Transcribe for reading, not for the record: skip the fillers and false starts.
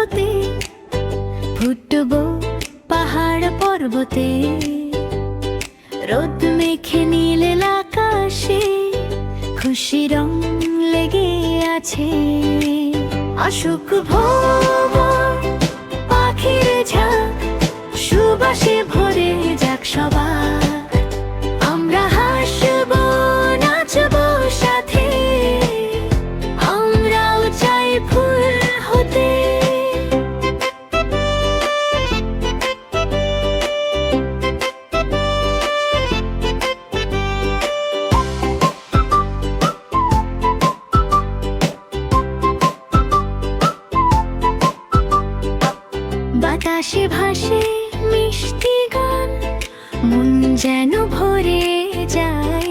আলোতে, ফুটবো পাহাড় পর্বতে, রোদ মেখে নীল আকাশে, খুশি রং লেগে আছে। আসুক ভোর, পাখির ঝাঁক, সুবাসে ভরে যাক সবার। আমরা হাসবো, নাচবো সাথে, আমরাও চাই ফুল হতে। বাতাসে ভাসে মিষ্টি গান, মন যেন ভরে যায়।